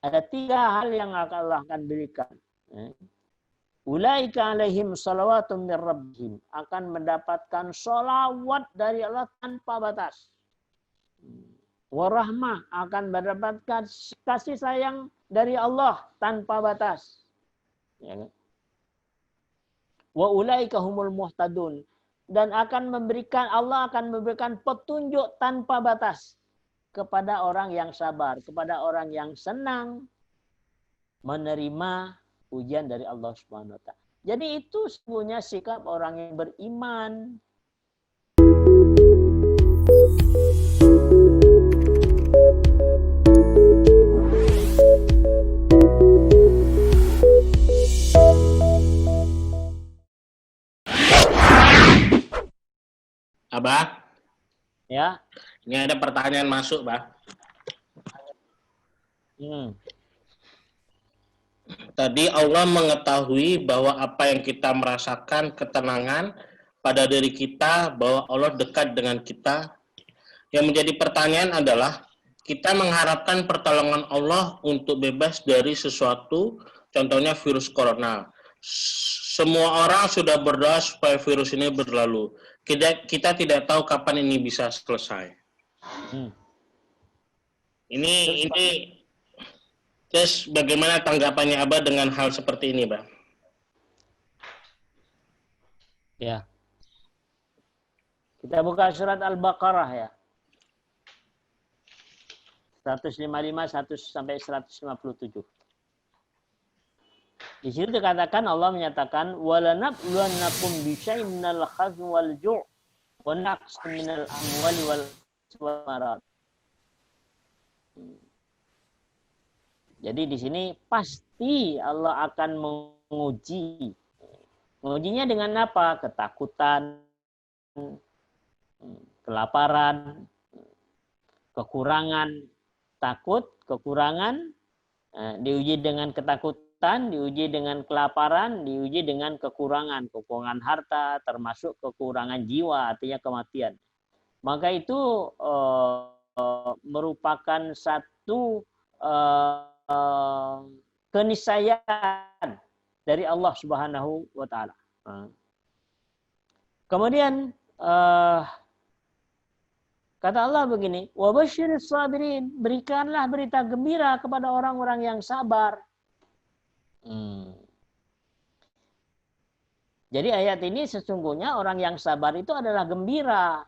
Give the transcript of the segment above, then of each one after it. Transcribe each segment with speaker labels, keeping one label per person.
Speaker 1: Ada 3 hal yang Allah akan berikan. Ulaika alaihim salawatun min rabbihim, akan mendapatkan sholawat dari Allah tanpa batas. Warahmah, akan mendapatkan kasih sayang dari Allah tanpa batas. Ya. Wa ulaika humul muhtadun, dan Allah akan memberikan petunjuk tanpa batas kepada orang yang sabar, kepada orang yang senang menerima ujian dari Allah Subhanahu wa taala. Jadi itu sebenarnya sikap orang yang beriman.
Speaker 2: Abah,
Speaker 1: Ya.
Speaker 2: ini ada pertanyaan masuk, Bah. Tadi Allah mengetahui bahwa apa yang kita merasakan ketenangan pada diri kita, bahwa Allah dekat dengan kita. Yang menjadi pertanyaan adalah, kita mengharapkan pertolongan Allah untuk bebas dari sesuatu, contohnya virus corona. Semua orang sudah berdoa supaya virus ini berlalu. Kita tidak tahu kapan ini bisa selesai. Ini terus bagaimana tanggapannya Abah dengan hal seperti ini, Bang?
Speaker 1: Ya. Kita buka surat Al-Baqarah ya. 155 sampai 157. Di situ dikatakan, Allah menyatakan walanabluwannakum bisyai'in minal khawfi wal ju' wa naqsin minal amwali wal thamarat. Jadi di sini pasti Allah akan menguji. Mengujinya dengan apa? Ketakutan, kelaparan, kekurangan, takut, kekurangan, diuji dengan ketakutan, diuji dengan kelaparan, diuji dengan kekurangan harta, termasuk kekurangan jiwa, artinya kematian. Maka itu merupakan satu keniscayaan dari Allah Subhanahu wa taala. Kemudian kata Allah begini, wa basyiris sabirin, berikanlah berita gembira kepada orang-orang yang sabar. Jadi ayat ini sesungguhnya orang yang sabar itu adalah gembira.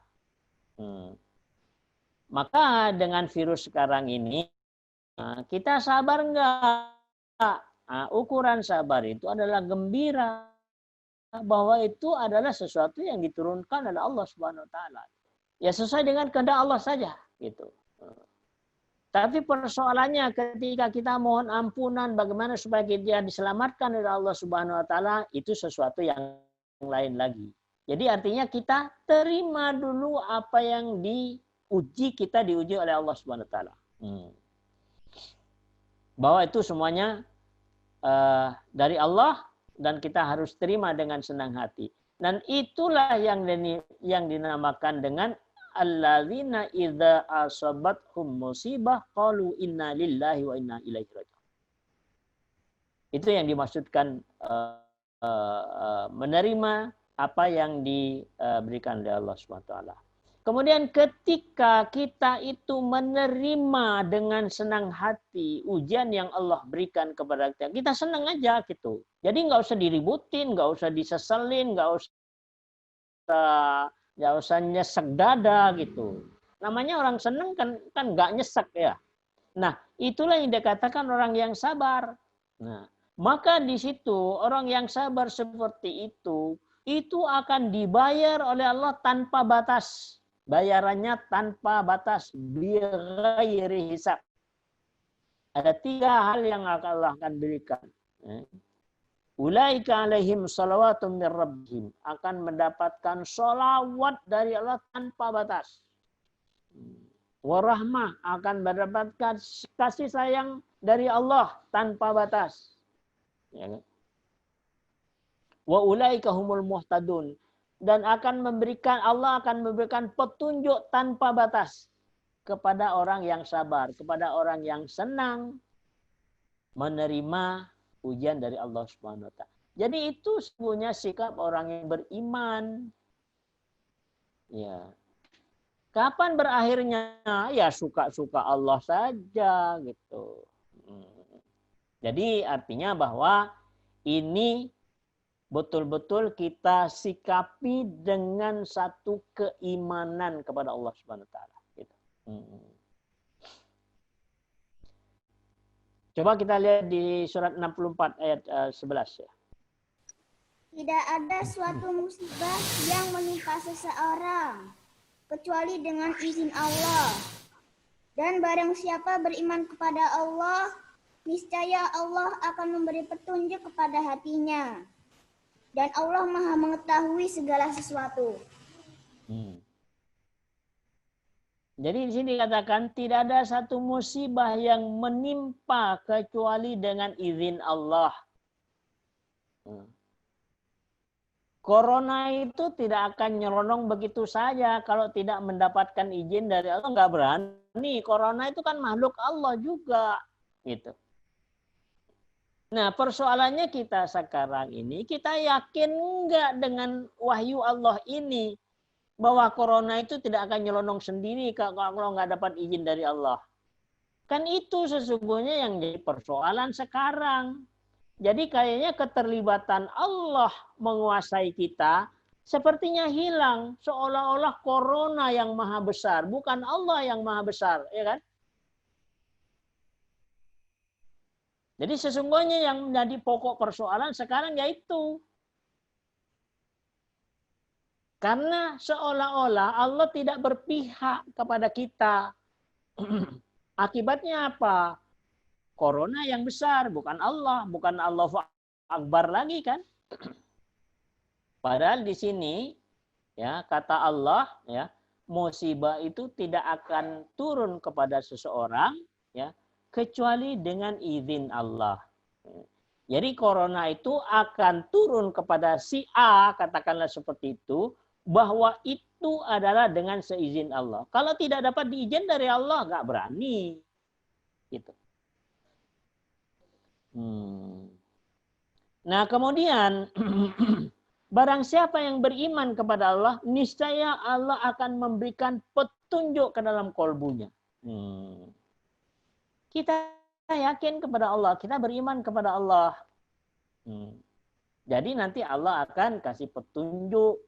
Speaker 1: Maka dengan virus sekarang ini, kita sabar enggak? Ukuran sabar itu adalah gembira, bahwa itu adalah sesuatu yang diturunkan oleh Allah Subhanahu wa taala. Ya sesuai dengan kehendak Allah saja gitu. Tapi persoalannya ketika kita mohon ampunan bagaimana supaya kita diselamatkan oleh Allah Subhanahu wa taala, itu sesuatu yang lain lagi. Jadi artinya kita terima dulu apa yang kita diuji oleh Allah Subhanahu wa taala. Bahwa itu semuanya dari Allah dan kita harus terima dengan senang hati. Dan itulah yang dinamakan dengan alladzina idza asabathum musibah qalu inna lillahi wa inna ilaihi raji'un. Itu yang dimaksudkan menerima apa yang diberikan oleh Allah Subhanahu wa taala. Kemudian ketika kita itu menerima dengan senang hati ujian yang Allah berikan kepada kita, kita senang aja gitu. Jadi nggak usah diributin, nggak usah diseselin, nggak usah nyesek dada gitu. Namanya orang senang kan nggak nyesek ya. Nah itulah yang dikatakan orang yang sabar. Nah maka di situ orang yang sabar seperti itu akan dibayar oleh Allah tanpa batas. Bayarannya tanpa batas, bighairi hisab. Ada 3 hal yang Allah akan berikan. Ulaika alaihim salawatun min rabbihim, akan mendapatkan sholawat dari Allah tanpa batas. Warahmah, akan mendapatkan kasih sayang dari Allah tanpa batas. Wa ulaika humul muhtadun, dan Allah akan memberikan petunjuk tanpa batas kepada orang yang sabar, kepada orang yang senang menerima ujian dari Allah Subhanahu wa taala. Jadi itu sebenarnya sikap orang yang beriman. Ya. Kapan berakhirnya? Ya suka-suka Allah saja gitu. Jadi artinya bahwa ini betul-betul kita sikapi dengan satu keimanan kepada Allah Subhanahu wa taala gitu. Coba kita lihat di surat 64 ayat 11 ya.
Speaker 3: Tidak ada suatu musibah yang menimpa seseorang kecuali dengan izin Allah. Dan barang siapa beriman kepada Allah, niscaya Allah akan memberi petunjuk kepada hatinya. Dan Allah Maha mengetahui segala sesuatu.
Speaker 1: Jadi di sini dikatakan tidak ada satu musibah yang menimpa kecuali dengan izin Allah. Corona itu tidak akan nyelonong begitu saja kalau tidak mendapatkan izin dari Allah, nggak berani. Corona itu kan makhluk Allah juga, gitu. Nah, persoalannya kita sekarang ini, kita yakin nggak dengan wahyu Allah ini bahwa corona itu tidak akan nyelonong sendiri kalau nggak dapat izin dari Allah. Kan itu sesungguhnya yang jadi persoalan sekarang. Jadi kayaknya keterlibatan Allah menguasai kita sepertinya hilang. Seolah-olah corona yang maha besar, bukan Allah yang maha besar, ya kan? Jadi sesungguhnya yang menjadi pokok persoalan sekarang yaitu karena seolah-olah Allah tidak berpihak kepada kita. Akibatnya apa? Corona yang besar, bukan Allah Akbar lagi kan? Padahal di sini ya kata Allah ya, musibah itu tidak akan turun kepada seseorang ya kecuali dengan izin Allah. Jadi corona itu akan turun kepada si A, katakanlah seperti itu, bahwa itu adalah dengan seizin Allah. Kalau tidak dapat diizin dari Allah, nggak berani. Gitu. Nah kemudian barang siapa yang beriman kepada Allah, niscaya Allah akan memberikan petunjuk ke dalam kolbunya. Kita yakin kepada Allah, kita beriman kepada Allah. Jadi nanti Allah akan kasih petunjuk.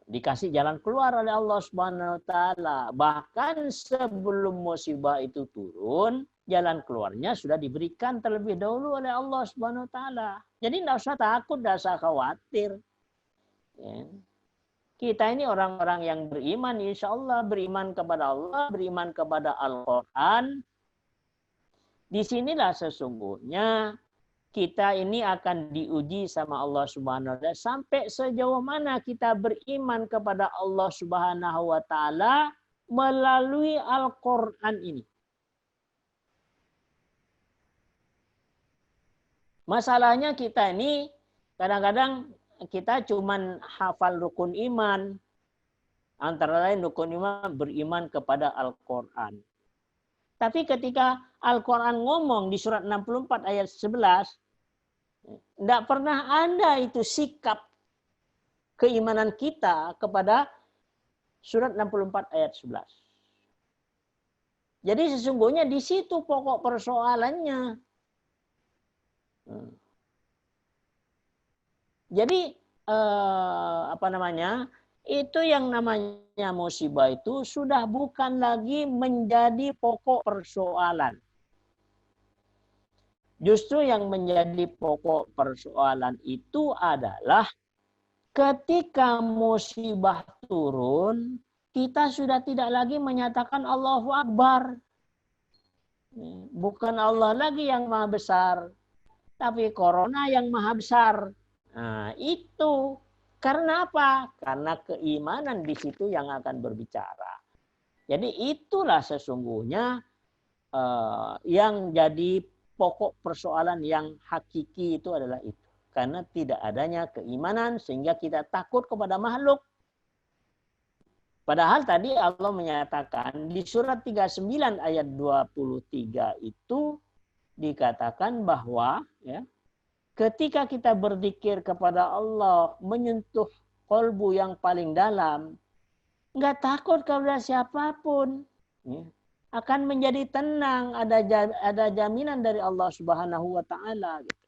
Speaker 1: Dikasih jalan keluar oleh Allah Subhanahu wa taala. Bahkan sebelum musibah itu turun, jalan keluarnya sudah diberikan terlebih dahulu oleh Allah Subhanahu wa taala. Jadi tidak usah takut, tidak usah khawatir. Ya. Kita ini orang-orang yang beriman, insya Allah beriman kepada Allah, beriman kepada Al-Quran. Disinilah sesungguhnya kita ini akan diuji sama Allah Subhanahu wa taala sampai sejauh mana kita beriman kepada Allah Subhanahu wa taala melalui Al-Qur'an ini. Masalahnya kita ini kadang-kadang kita cuman hafal rukun iman. Antara lain rukun iman beriman kepada Al-Qur'an. Tapi ketika Al-Quran ngomong di surat 64 ayat 11, tidak pernah ada itu sikap keimanan kita kepada surat 64 ayat 11. Jadi sesungguhnya di situ pokok persoalannya. Jadi itu yang namanya musibah itu sudah bukan lagi menjadi pokok persoalan. Justru yang menjadi pokok persoalan itu adalah ketika musibah turun, kita sudah tidak lagi menyatakan Allahu Akbar. Bukan Allah lagi yang maha besar, tapi corona yang maha besar. Nah, itu. Karena apa? Karena keimanan di situ yang akan berbicara. Jadi itulah sesungguhnya yang jadi pokok persoalan yang hakiki itu adalah itu. Karena tidak adanya keimanan sehingga kita takut kepada makhluk. Padahal tadi Allah menyatakan di surat 39 ayat 23 itu dikatakan bahwa ya, ketika kita berzikir kepada Allah menyentuh kolbu yang paling dalam, nggak takut kepada siapapun, ya, akan menjadi tenang, ada jaminan dari Allah Subhanahu wa taala gitu.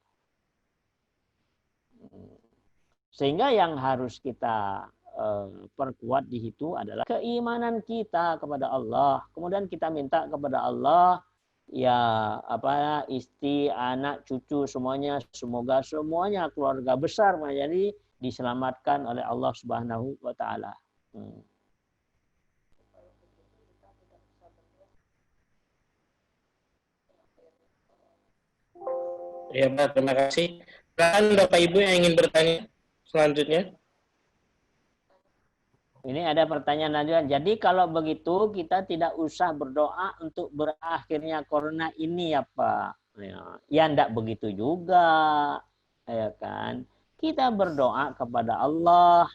Speaker 1: Sehingga yang harus kita perkuat di situ adalah keimanan kita kepada Allah. Kemudian kita minta kepada Allah ya istri, anak, cucu semuanya semoga semuanya keluarga besar menjadi diselamatkan oleh Allah Subhanahu wa taala.
Speaker 2: Ya, Pak, terima kasih. Silakan Bapak Ibu yang ingin bertanya selanjutnya.
Speaker 1: Ini ada pertanyaan lanjutan. Jadi kalau begitu kita tidak usah berdoa untuk berakhirnya corona ini ya Pak. Ya enggak begitu juga. Ya kan? Kita berdoa kepada Allah.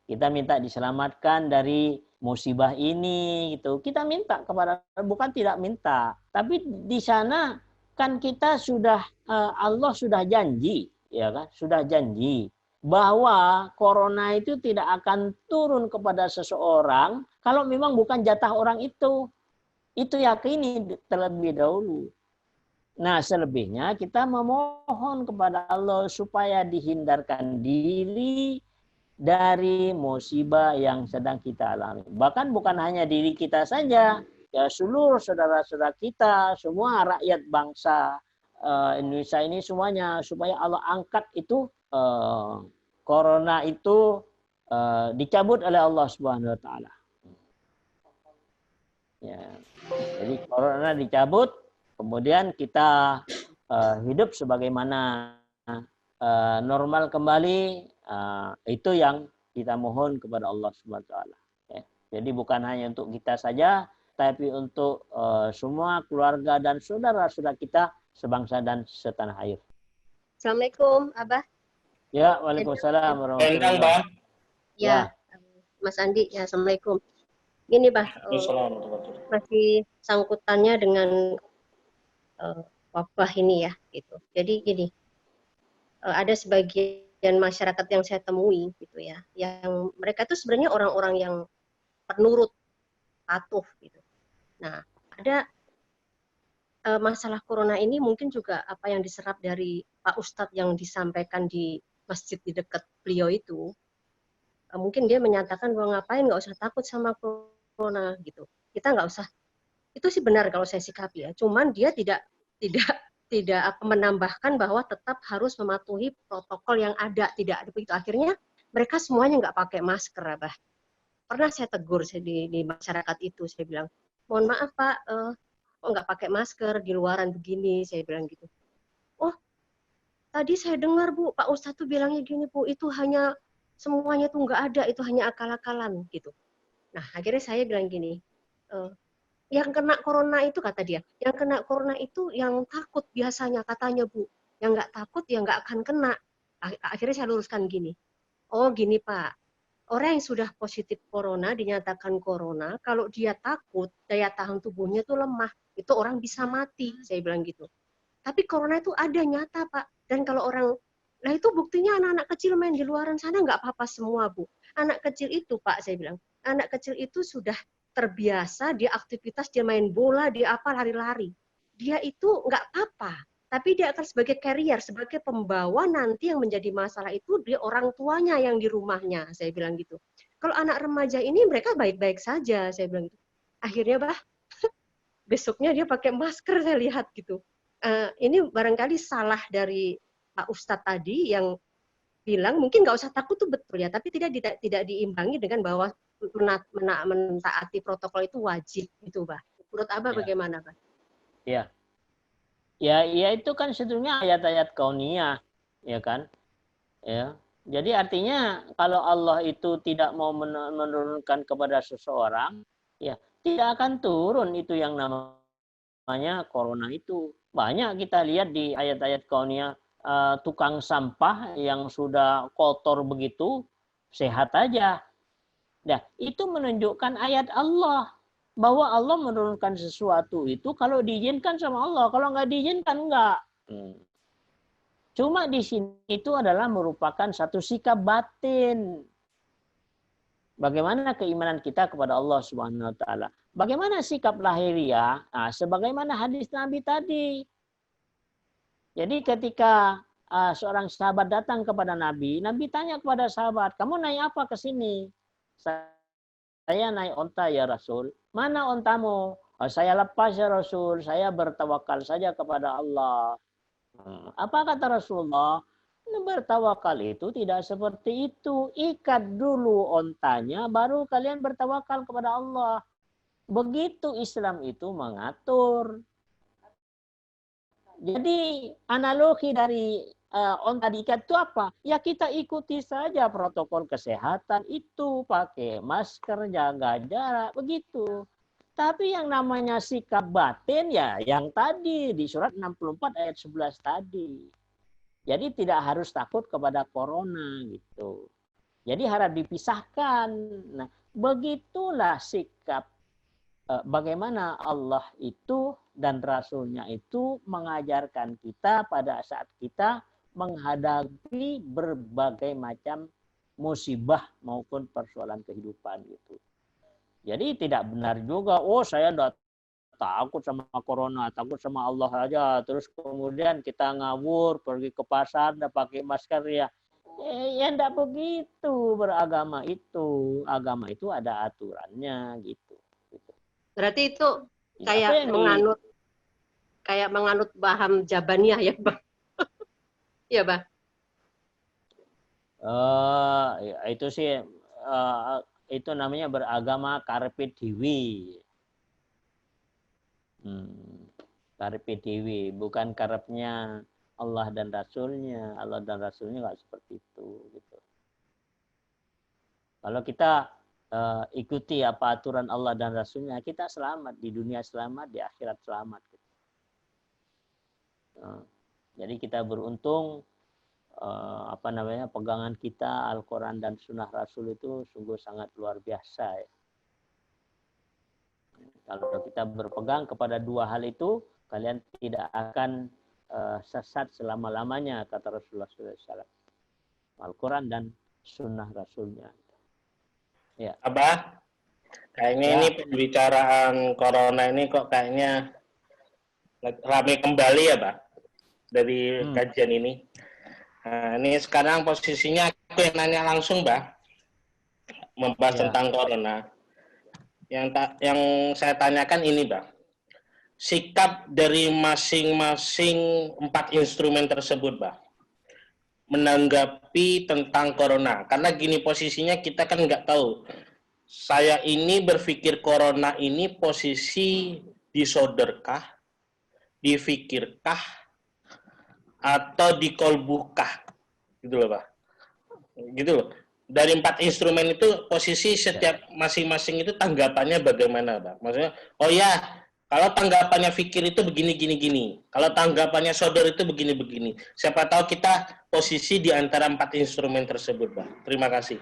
Speaker 1: Kita minta diselamatkan dari musibah ini gitu. Kita minta kepada, bukan tidak minta, tapi di sana kan kita sudah Allah sudah janji, ya kan? Sudah janji bahwa corona itu tidak akan turun kepada seseorang kalau memang bukan jatah orang itu. Itu yakini terlebih dahulu. Nah, selebihnya kita memohon kepada Allah supaya dihindarkan diri dari musibah yang sedang kita alami. Bahkan bukan hanya diri kita saja, ya seluruh saudara-saudara kita, semua rakyat bangsa Indonesia ini semuanya, supaya Allah angkat itu corona itu dicabut oleh Allah Subhanahu wa taala. Ya. Jadi corona dicabut, kemudian kita hidup sebagaimana normal kembali. Itu yang kita mohon kepada Allah Subhanahu wa taala. Ya. Jadi bukan hanya untuk kita saja, tapi untuk semua keluarga dan saudara-saudara kita sebangsa dan setanah air.
Speaker 4: Assalamualaikum, Abah.
Speaker 1: Ya, waalaikumsalam warahmatullahi wabarakatuh.
Speaker 4: Ya, Mas Andi, ya, assalamualaikum. Gini, Bah, masih sangkutannya dengan wabah ini ya, gitu. Jadi gini, ada sebagian masyarakat yang saya temui, gitu ya, yang mereka itu sebenarnya orang-orang yang penurut, patuh, gitu. Nah, ada masalah corona ini mungkin juga apa yang diserap dari Pak Ustadz yang disampaikan di masjid di dekat beliau itu, mungkin dia menyatakan bahwa ngapain nggak usah takut sama corona gitu, kita nggak usah, itu sih benar kalau saya sikapi ya, cuman dia tidak menambahkan bahwa tetap harus mematuhi protokol yang ada, tidak ada begitu. Akhirnya mereka semuanya nggak pakai masker, Abah. Pernah saya tegur di masyarakat itu, saya bilang, mohon maaf Pak, kok nggak pakai masker di luaran begini, saya bilang gitu. Oh, tadi saya dengar Bu, Pak Ustadz tuh bilangnya gini Bu, itu hanya semuanya tuh nggak ada, itu hanya akal-akalan gitu. Nah, akhirnya saya bilang gini, yang kena corona itu, kata dia, yang kena corona itu yang takut biasanya, katanya Bu, yang nggak takut ya nggak akan kena. Akhirnya saya luruskan gini, oh gini Pak, orang yang sudah positif corona, dinyatakan corona, kalau dia takut, daya tahan tubuhnya tuh lemah, itu orang bisa mati, saya bilang gitu. Tapi corona itu ada nyata Pak, dan kalau orang, nah itu buktinya anak-anak kecil main di luaran sana nggak apa-apa semua Bu. Anak kecil itu Pak, saya bilang, anak kecil itu sudah terbiasa, dia aktivitas, dia main bola, dia apa, lari-lari. Dia itu nggak apa-apa, tapi dia akan sebagai carrier, sebagai pembawa nanti yang menjadi masalah itu dia orang tuanya yang di rumahnya, saya bilang gitu. Kalau anak remaja ini mereka baik-baik saja, saya bilang gitu. Akhirnya Bah, besoknya dia pakai masker, saya lihat gitu. Ini barangkali salah dari Pak Ustadz tadi yang bilang mungkin nggak usah takut tuh betul ya, tapi tidak diimbangi dengan bahwa mentaati protokol itu wajib gitu, Bah. Menurut Abah bagaimana, Bah?
Speaker 1: Ya. Ya itu kan sebetulnya ayat-ayat kauniyah, ya kan? Ya. Jadi artinya kalau Allah itu tidak mau menurunkan kepada seseorang, ya tidak akan turun itu yang namanya corona itu. Banyak kita lihat di ayat-ayat kauniyah, tukang sampah yang sudah kotor begitu sehat aja, Nah, itu menunjukkan ayat Allah bahwa Allah menurunkan sesuatu itu kalau diizinkan sama Allah, kalau nggak diizinkan enggak. Cuma di sini itu adalah merupakan satu sikap batin. Bagaimana keimanan kita kepada Allah Subhanahu wa taala? Bagaimana sikap lahiriah? Nah, sebagaimana hadis Nabi tadi. Jadi ketika seorang sahabat datang kepada Nabi, Nabi tanya kepada sahabat, "Kamu naik apa ke sini?" "Saya naik onta ya Rasul." "Mana ontamu?" "Oh, saya lepas ya Rasul, saya bertawakal saja kepada Allah." Apa kata Rasulullah? Bertawakal itu tidak seperti itu. Ikat dulu ontanya, baru kalian bertawakal kepada Allah. Begitu Islam itu mengatur. Jadi analogi dari onta diikat itu apa? Ya kita ikuti saja protokol kesehatan itu, pakai masker, jaga jarak, begitu. Tapi yang namanya sikap batin ya yang tadi di surat 64 ayat 11 tadi. Jadi tidak harus takut kepada corona gitu. Jadi harap dipisahkan. Nah, begitulah sikap bagaimana Allah itu dan Rasulnya itu mengajarkan kita pada saat kita menghadapi berbagai macam musibah maupun persoalan kehidupan gitu. Jadi tidak benar juga, oh saya tidak takut sama corona, takut sama Allah aja. Terus kemudian kita ngawur, pergi ke pasar, tidak pakai masker ya. Ya tidak begitu beragama itu. Agama itu ada aturannya gitu.
Speaker 4: Berarti itu
Speaker 1: Ya,
Speaker 4: kayak menganut paham Jabaniyah ya, Bang? Iya, Bang.
Speaker 1: Ya, itu sih itu namanya beragama karepe dewi. Karepe dewi, bukan karepnya Allah dan Rasulnya. Allah dan Rasulnya nggak seperti itu. Gitu. Kalau kita ikuti apa aturan Allah dan Rasulnya, kita selamat di dunia, selamat di akhirat, selamat. Gitu. Jadi kita beruntung pegangan kita Al-Quran dan Sunnah Rasul itu sungguh sangat luar biasa ya. Kalau kita berpegang kepada dua hal itu, kalian tidak akan sesat selama-lamanya, kata Rasulullah SAW. Al-Quran dan Sunnah Rasulnya. Ya.
Speaker 2: Abah, kayaknya ini pembicaraan corona ini kok kayaknya ramai kembali ya, Pak, dari kajian ini. Nah, ini sekarang posisinya aku yang nanya langsung, Mbak, membahas tentang corona. Yang saya tanyakan ini, Mbak, sikap dari masing-masing 4 instrumen tersebut, Mbak, menanggapi tentang corona. Karena gini posisinya kita kan nggak tahu. Saya ini berpikir corona ini posisi disorderkah, difikirkah, atau dikolbuhkah, gitu loh Pak. Gitu loh. Dari 4 instrumen itu posisi setiap masing-masing itu tanggapannya bagaimana, Pak? Maksudnya, oh ya, kalau tanggapannya fikir itu begini. Kalau tanggapannya sodor itu begini. Siapa tahu kita posisi di antara 4 instrumen tersebut, Pak. Terima kasih.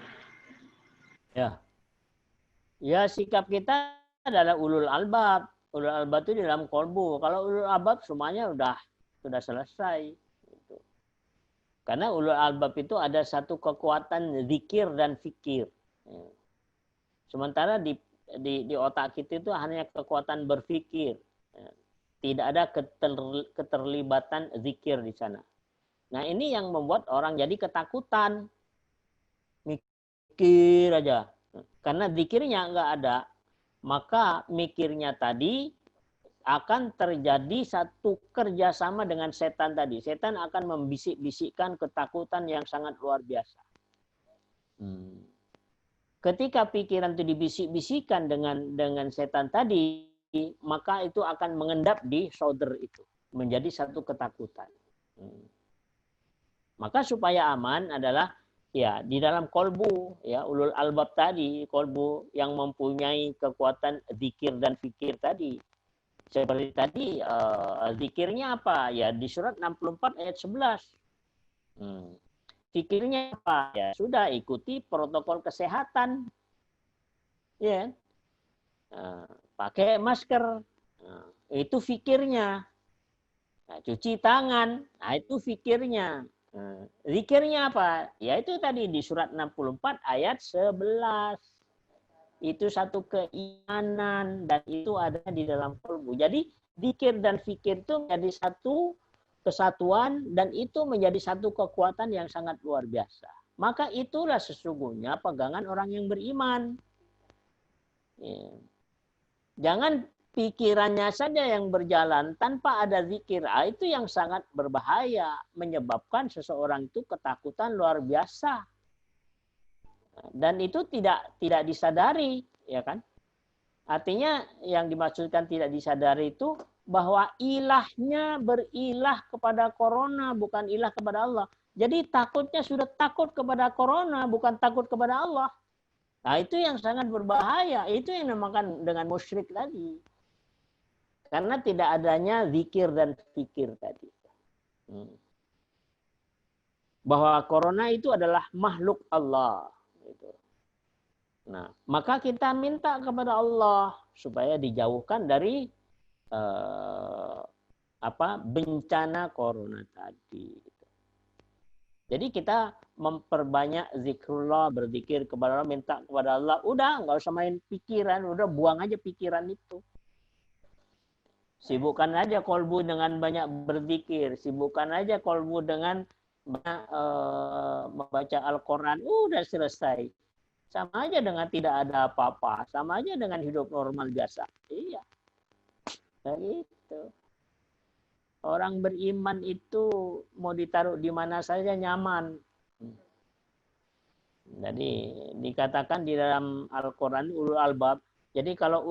Speaker 1: Ya, sikap kita adalah ulul albab. Ulul albab itu di dalam kolbu. Kalau ulul albab semuanya sudah selesai. Karena ulul albab itu ada satu kekuatan zikir dan fikir. Sementara di otak kita itu hanya kekuatan berfikir. Tidak ada keterlibatan zikir di sana. Nah, ini yang membuat orang jadi ketakutan. Mikir aja. Karena zikirnya nggak ada, maka mikirnya tadi akan terjadi satu kerjasama dengan setan tadi. Setan akan membisik-bisikkan ketakutan yang sangat luar biasa. Ketika pikiran itu dibisik-bisikkan dengan setan tadi, maka itu akan mengendap di shoulder itu. Menjadi satu ketakutan. Maka supaya aman adalah ya di dalam kolbu, ya ulul albab tadi, kolbu yang mempunyai kekuatan zikir dan fikir tadi. Seperti tadi, zikirnya apa? Ya di surat 64 ayat 11. Fikirnya apa? Ya sudah ikuti protokol kesehatan. ya, pakai masker, itu fikirnya. Nah, cuci tangan, nah itu fikirnya. Zikirnya apa? Ya itu tadi di surat 64 ayat 11. Itu satu keimanan dan itu ada di dalam kalbu. Jadi zikir dan fikir itu menjadi satu kesatuan dan itu menjadi satu kekuatan yang sangat luar biasa. Maka itulah sesungguhnya pegangan orang yang beriman. Ya. Jangan pikirannya saja yang berjalan tanpa ada zikir. Itu yang sangat berbahaya, menyebabkan seseorang itu ketakutan luar biasa. Dan itu tidak disadari, ya kan? Artinya yang dimaksudkan tidak disadari itu bahwa ilahnya berilah kepada corona, bukan ilah kepada Allah. Jadi takutnya sudah takut kepada corona, bukan takut kepada Allah. Nah, itu yang sangat berbahaya. Itu yang dinamakan dengan musyrik tadi. Karena tidak adanya zikir dan fikir tadi. Bahwa corona itu adalah makhluk Allah. Nah, maka kita minta kepada Allah supaya dijauhkan dari bencana corona tadi. Jadi kita memperbanyak zikrullah, berzikir kepada Allah, minta kepada Allah. Udah, nggak usah main pikiran, udah buang aja pikiran itu. Sibukkan aja kolbu dengan banyak berzikir, sibukkan aja kolbu dengan membaca Al-Quran, udah selesai. Sama aja dengan tidak ada apa-apa, sama aja dengan hidup normal biasa. Iya, kayak gitu. Orang beriman itu mau ditaruh di mana saja nyaman. Jadi dikatakan di dalam Al-Quran ulul albab. Jadi kalau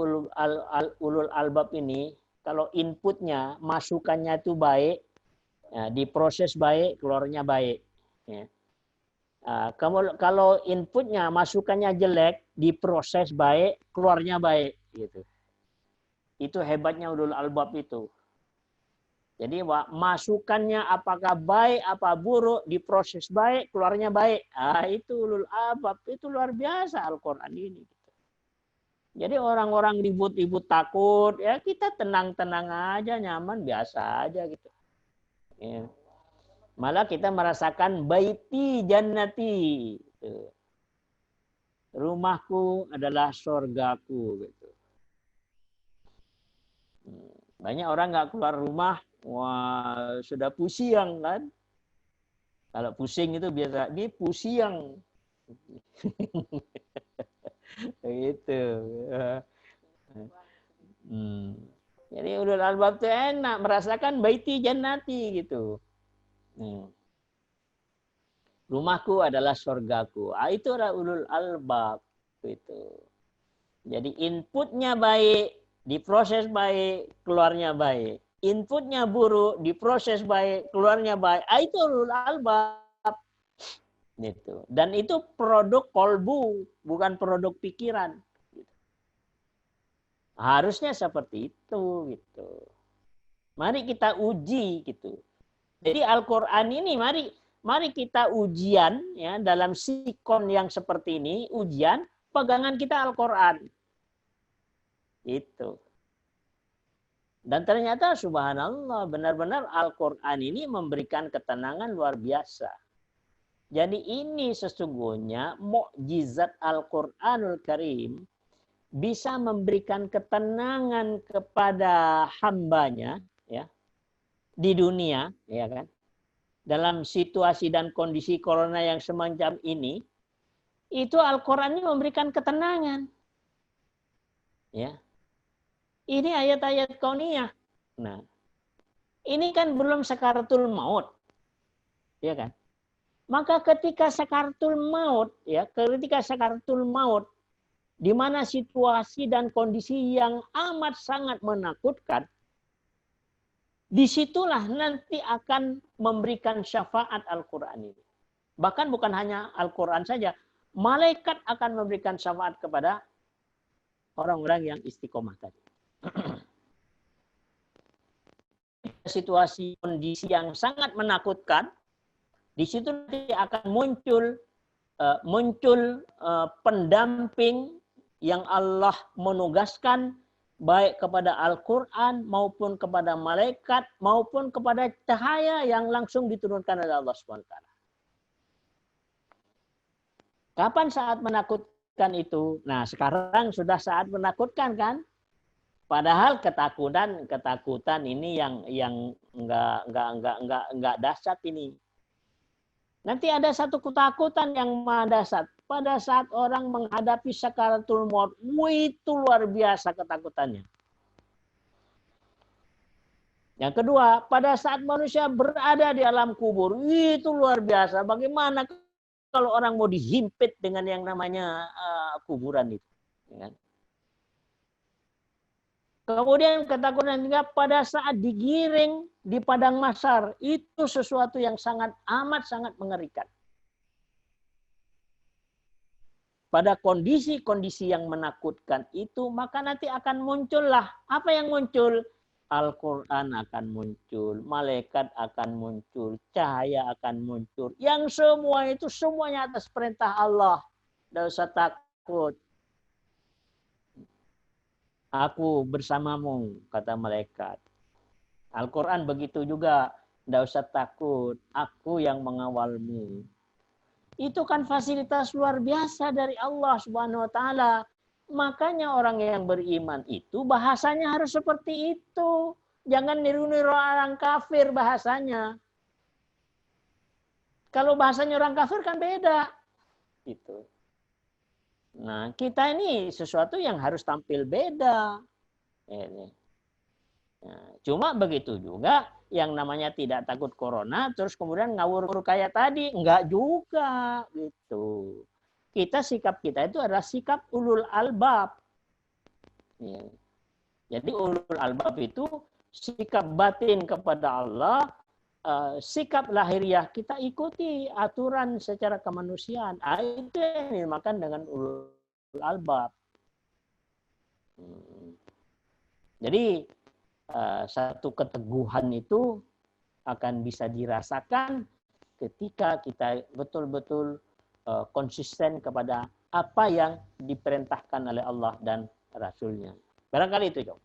Speaker 1: ulul albab ini, kalau inputnya, masukannya itu baik, ya, diproses baik, keluarnya baik. Ya. Kalau inputnya, masukannya jelek, diproses baik, keluarnya baik. Gitu. Itu hebatnya ulul albab itu. Jadi masukannya apakah baik, apa buruk, diproses baik, keluarnya baik. Itu ulul albab, itu luar biasa Al-Quran ini. Jadi orang-orang ribut-ribut takut, ya kita tenang-tenang aja, nyaman, biasa aja gitu. Ya. Malah kita merasakan baiti jannati. Gitu. Rumahku adalah surgaku. Gitu. Banyak orang nggak keluar rumah, wah sudah pusing kan. Kalau pusing itu biasa, ini pusing. Gitu. Jadi ulul albab itu enak, merasakan baiti jannati gitu. Rumahku adalah surgaku. Itu adalah ulul albab itu. Jadi inputnya baik, diproses baik, keluarnya baik. Inputnya buruk, diproses baik, keluarnya baik. Itu ulul albab. Gitu. Dan itu produk kolbu, bukan produk pikiran. Gitu. Harusnya seperti itu. Gitu. Mari kita uji. Gitu. Jadi Al-Quran ini mari kita ujian ya dalam sikon yang seperti ini, ujian pegangan kita Al-Quran. Itu. Dan ternyata subhanallah benar-benar Al-Quran ini memberikan ketenangan luar biasa. Jadi ini sesungguhnya mukjizat Al-Quranul Karim bisa memberikan ketenangan kepada hambanya ya di dunia, ya kan? Dalam situasi dan kondisi corona yang semacam ini, itu Al-Quran ini memberikan ketenangan. Ya. Ini ayat-ayat kauniyah. Nah, ini kan belum sakaratul maut. Ya kan? Maka ketika sakaratul maut, ya, ketika sakaratul maut, di mana situasi dan kondisi yang amat sangat menakutkan, disitulah nanti akan memberikan syafaat Al-Quran ini. Bahkan bukan hanya Al-Quran saja, malaikat akan memberikan syafaat kepada orang-orang yang istiqomah tadi. Situasi kondisi yang sangat menakutkan, di situ nanti akan muncul pendamping yang Allah menugaskan baik kepada Al-Quran maupun kepada malaikat maupun kepada cahaya yang langsung diturunkan oleh Allah SWT. Kapan saat menakutkan itu? Nah, sekarang sudah saat menakutkan kan? Padahal ketakutan ini yang enggak dahsyat ini. Nanti ada satu ketakutan yang mendasar. Pada saat orang menghadapi sakaratul maut, itu luar biasa ketakutannya. Yang kedua, pada saat manusia berada di alam kubur, itu luar biasa. Bagaimana kalau orang mau dihimpit dengan yang namanya kuburan itu? Ya. Kemudian ketakutan juga pada saat digiring di padang mahsyar, itu sesuatu yang sangat mengerikan. Pada kondisi-kondisi yang menakutkan itu, maka nanti akan muncullah. Apa yang muncul? Al-Quran akan muncul, malaikat akan muncul, cahaya akan muncul. Yang semua itu semuanya atas perintah Allah. Tidak usah takut. Aku bersamamu, kata malaikat. Al-Quran begitu juga. Tidak usah takut, aku yang mengawalmu. Itu kan fasilitas luar biasa dari Allah Subhanahu wa taala. Makanya orang yang beriman itu bahasanya harus seperti itu. Jangan niru-niru orang kafir bahasanya. Kalau bahasanya orang kafir kan beda. Gitu. Nah, kita ini sesuatu yang harus tampil beda. Ini. Nah, cuma begitu juga yang namanya tidak takut corona terus kemudian ngawur kayak tadi, enggak juga gitu. Sikap kita itu adalah sikap ulul albab. Ya. Jadi ulul albab itu sikap batin kepada Allah, sikap lahiriah kita ikuti aturan secara kemanusiaan. Itu yang dinamakan dengan ulul albab. Jadi satu keteguhan itu akan bisa dirasakan ketika kita betul-betul konsisten kepada apa yang diperintahkan oleh Allah dan Rasul-Nya. Barangkali itu, Jom.